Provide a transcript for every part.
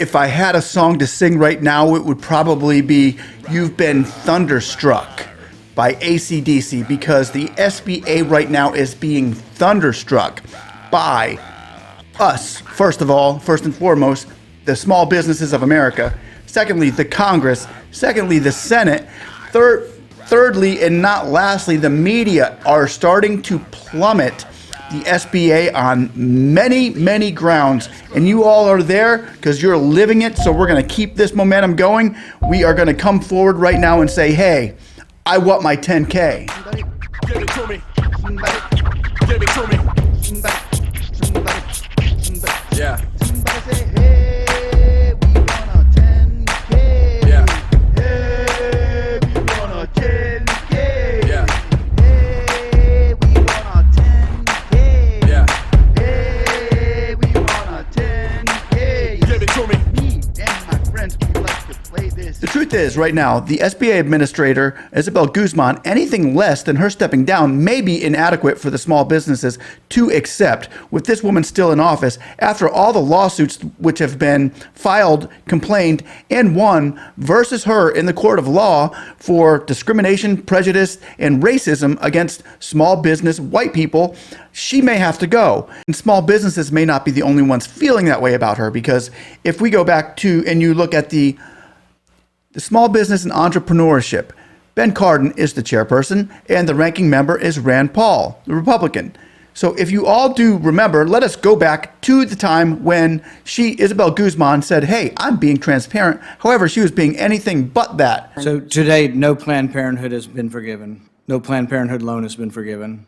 If I had a song to sing right now, it would probably be You've Been Thunderstruck by AC/DC, because the SBA right now is being thunderstruck by us, first and foremost, the small businesses of America. Secondly, the Congress. Secondly, the Senate. Thirdly, and not lastly, the media are starting to plummet the SBA on many, many grounds. And you all are there because you're living it. So we're going to keep this momentum going. We are going to come forward right now and say, hey, I want my 10K. Give it to me. Give it to me. Yeah. Somebody say, hey, we want a 10K. Yeah. Hey, we want a 10K. Yeah. Hey, we want a 10K. Yeah. Hey, we want a 10K. Give it to me. Me and my friends, we like to play this. The truth is, right now, the SBA administrator, Isabel Guzman, anything less than her stepping down may be inadequate for the small businesses to accept. With this woman still in office, after all the lawsuits which have been filed, complained, and won versus her in the court of law for discrimination, prejudice, and racism against small business white people, she may have to go. And small businesses may not be the only ones feeling that way about her, because if we go back to, and you look at the small business and entrepreneurship, Ben Cardin is the chairperson, and the ranking member is Rand Paul, the Republican. So if you all do remember, let us go back to the time when Isabel Guzman, said, hey, I'm being transparent. However, she was being anything but that. So today, no Planned Parenthood has been forgiven. No Planned Parenthood loan has been forgiven.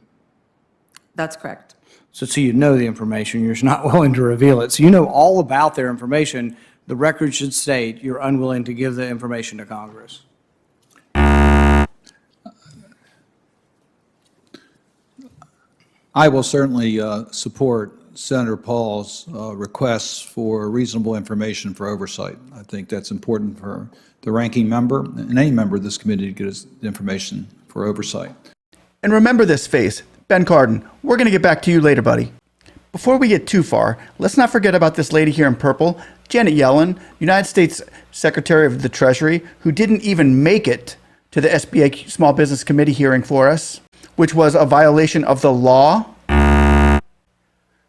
That's correct. So you know the information, you're just not willing to reveal it. So you know all about their information. The record should state you're unwilling to give the information to Congress. I will certainly support Senator Paul's requests for reasonable information for oversight. I think that's important for the ranking member and any member of this committee to get us information for oversight. And remember this face, Ben Cardin. We're going to get back to you later, buddy. Before we get too far, let's not forget about this lady here in purple, Janet Yellen, United States Secretary of the Treasury, who didn't even make it to the SBA Small Business Committee hearing for us, which was a violation of the law.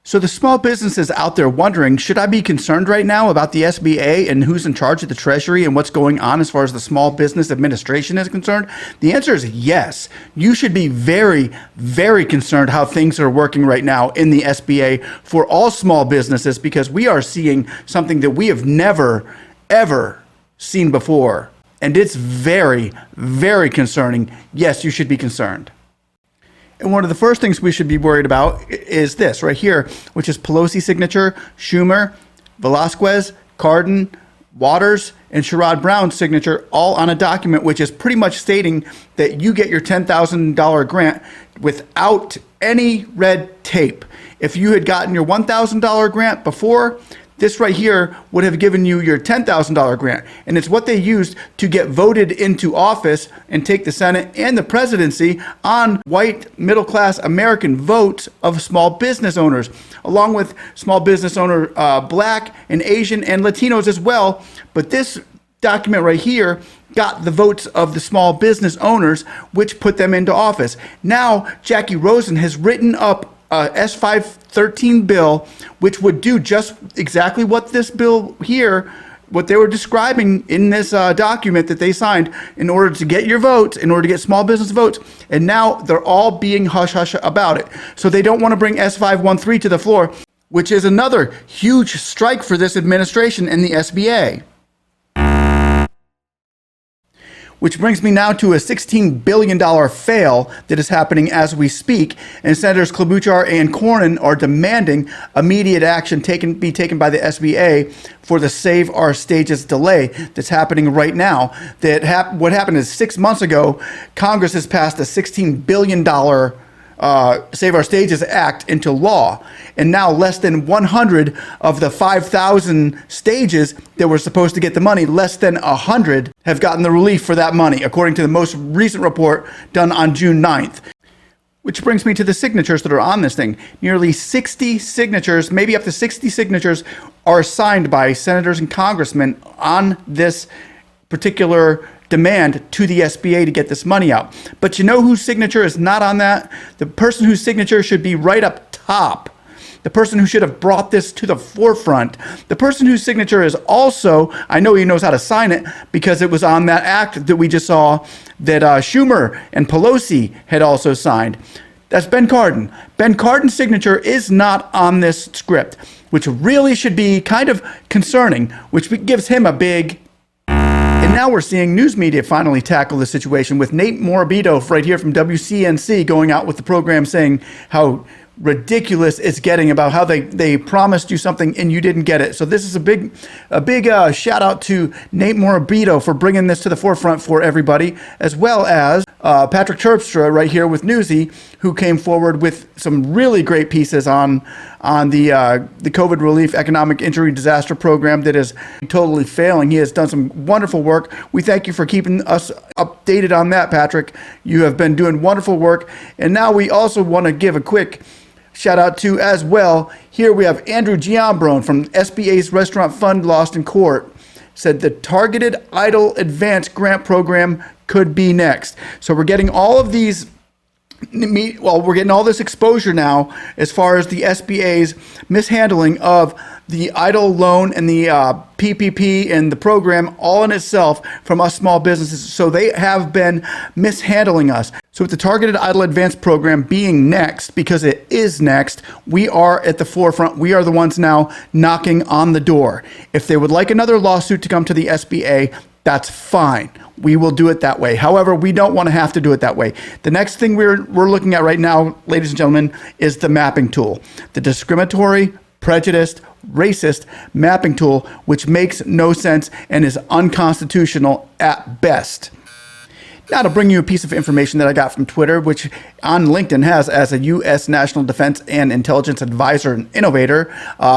So the small businesses out there wondering, should I be concerned right now about the SBA and who's in charge of the Treasury and what's going on as far as the Small Business Administration is concerned? The answer is yes. You should be very, very concerned how things are working right now in the SBA for all small businesses, because we are seeing something that we have never, ever seen before. And it's very, very concerning. Yes, you should be concerned. And one of the first things we should be worried about is this right here, which is Pelosi's signature, Schumer, Velasquez, Cardin, Waters, and Sherrod Brown's signature, all on a document which is pretty much stating that you get your $10,000 grant without any red tape. If you had gotten your $1,000 grant before, this right here would have given you your $10,000 grant. And it's what they used to get voted into office and take the Senate and the presidency on white middle-class American votes of small business owners, along with small business owner Black and Asian and Latinos as well. But this document right here got the votes of the small business owners, which put them into office. Now, Jackie Rosen has written up S513 bill, which would do just exactly what this bill here, what they were describing in this document that they signed in order to get your votes, in order to get small business votes. And now they're all being hush-hush about it. So they don't want to bring S513 to the floor, which is another huge strike for this administration and the SBA. Which brings me now to a $16 billion fail that is happening as we speak. And Senators Klobuchar and Cornyn are demanding immediate action be taken by the SBA for the Save Our Stages delay that's happening right now. What happened is 6 months ago, Congress has passed a $16 billion Save Our Stages Act into law. And now less than 100 of the 5,000 stages that were supposed to get the money, less than 100 have gotten the relief for that money, according to the most recent report done on June 9th. Which brings me to the signatures that are on this thing. Nearly 60 signatures, maybe up to 60 signatures are signed by senators and congressmen on this particular demand to the SBA to get this money out. But you know whose signature is not on that? The person whose signature should be right up top. The person who should have brought this to the forefront. The person whose signature is also, I know he knows how to sign it because it was on that act that we just saw that Schumer and Pelosi had also signed. That's Ben Cardin. Ben Cardin's signature is not on this script, which really should be kind of concerning, which gives him a big... And now we're seeing news media finally tackle the situation with Nate Morabito right here from WCNC going out with the program saying how ridiculous it's getting about how they promised you something and you didn't get it. So this is a big shout out to Nate Morabito for bringing this to the forefront for everybody, as well as Patrick Terpstra right here with Newsy, who came forward with some really great pieces on the COVID relief economic injury disaster program that is totally failing. He has done some wonderful work. We thank you for keeping us updated on that, Patrick. You have been doing wonderful work. And now we also want to give a quick shout out to as well. Here we have Andrew Giambrone from SBA's Restaurant Fund Lost in Court. Said the Targeted EIDL Advance Grant Program could be next. So we're getting all of these, we're getting all this exposure now as far as the SBA's mishandling of the EIDL loan and the PPP and the program all in itself from us small businesses. So they have been mishandling us. So with the Targeted EIDL Advance Program being next, because it is next, we are at the forefront. We are the ones now knocking on the door. If they would like another lawsuit to come to the SBA, that's fine. We will do it that way. However, we don't want to have to do it that way. The next thing we're looking at right now, ladies and gentlemen, is the mapping tool. The discriminatory, prejudiced, racist mapping tool, which makes no sense and is unconstitutional at best. Now to bring you a piece of information that I got from Twitter, which on LinkedIn has as a U.S. National Defense and Intelligence Advisor and Innovator,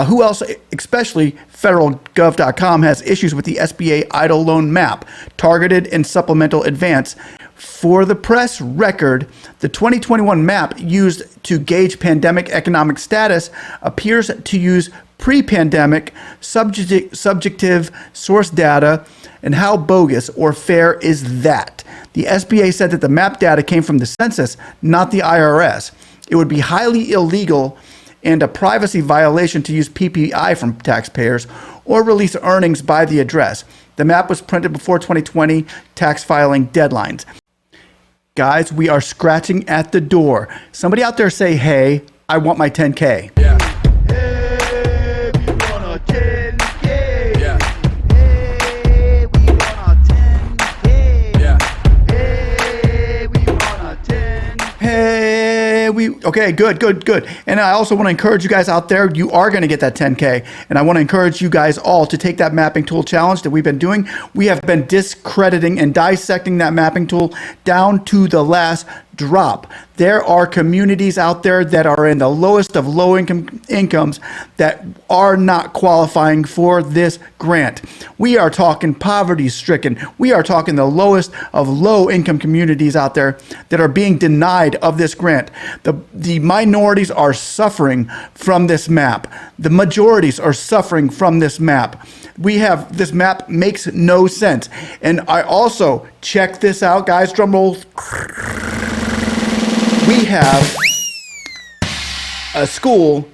who else, especially federalgov.com, has issues with the SBA EIDL loan map, targeted and supplemental advance. For the press record, the 2021 map used to gauge pandemic economic status appears to use pre-pandemic subjective source data. And how bogus or fair is that? The SBA said that the map data came from the census, not the IRS. It would be highly illegal and a privacy violation to use PPI from taxpayers or release earnings by the address. The map was printed before 2020 tax filing deadlines. Guys, we are scratching at the door. Somebody out there say, hey, I want my 10K. Yeah. Hey, we want a 10K. Yeah. Hey, we want a 10K. Yeah. Hey, we want a 10K. Hey, okay, good. And I also want to encourage you guys out there, you are going to get that 10K. And I want to encourage you guys all to take that mapping tool challenge that we've been doing. We have been discrediting and dissecting that mapping tool down to the last drop. There are communities out there that are in the lowest of low incomes that are not qualifying for this grant. We are talking poverty stricken. We are talking the lowest of low income communities out there that are being denied of this grant. The minorities are suffering from this map. The majorities are suffering from this map. This map makes no sense. And I also, check this out, guys, drum roll. We have a school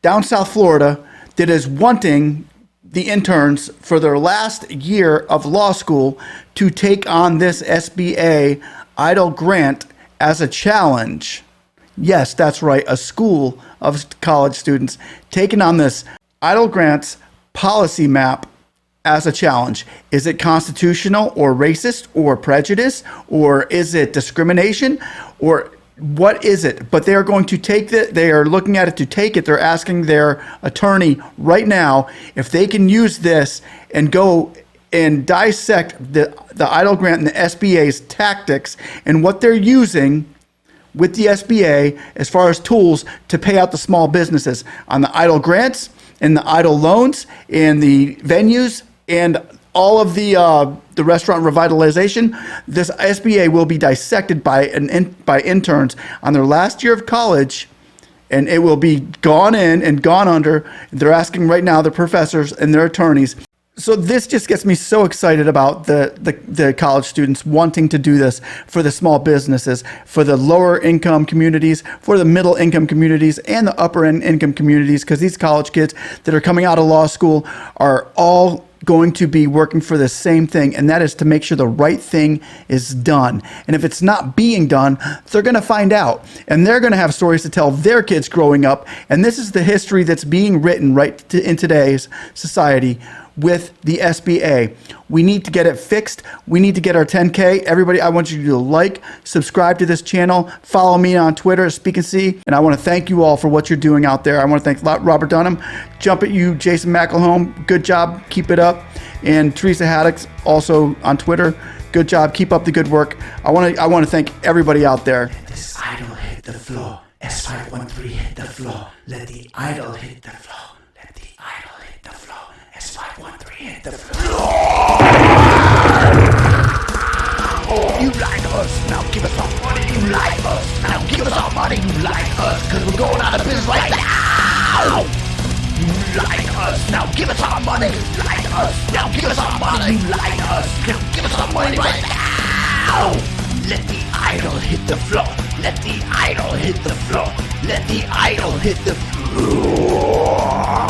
down South Florida that is wanting the interns for their last year of law school to take on this SBA EIDL grant as a challenge. Yes, that's right. A school of college students taking on this EIDL grants policy map as a challenge. Is it constitutional or racist or prejudice, or is it discrimination, or what is it? But they are going to take they are looking at it to take it. They're asking their attorney right now if they can use this and go and dissect the EIDL grant and the SBA's tactics and what they're using with the SBA as far as tools to pay out the small businesses on the EIDL grants and the EIDL loans and the venues and all of the restaurant revitalization. This SBA will be dissected by interns on their last year of college and it will be gone in and gone under. They're asking right now, the professors and their attorneys. So this just gets me so excited about the college students wanting to do this for the small businesses, for the lower income communities, for the middle income communities, and the upper income communities, because these college kids that are coming out of law school are all going to be working for the same thing, and that is to make sure the right thing is done. And if it's not being done, they're going to find out, and they're going to have stories to tell their kids growing up. And this is the history that's being written in today's society with the SBA. We need to get it fixed. We need to get our 10K. Everybody, I want you to like, subscribe to this channel, follow me on Twitter, speaknsee, and I want to thank you all for what you're doing out there. I want to thank Robert Dunham, Jump at You, Jason McElhone, good job, keep it up, and Teresa Haddix, also on Twitter, good job, keep up the good work. I want to thank everybody out there. This idol hit the floor. S513 hit the floor. Let the idol hit the floor. Let the idol hit the floor. S513 hit the floor. Oh, you like us? Now give us some money. You like us? Now give us some money. You like us? Cause we're going out of business right now. You like us? Now give us some money. You like us? Now give us some money. You like us? Now give us some money right now. Let the idol hit the floor. Let the idol hit the floor. Let the idol hit the floor.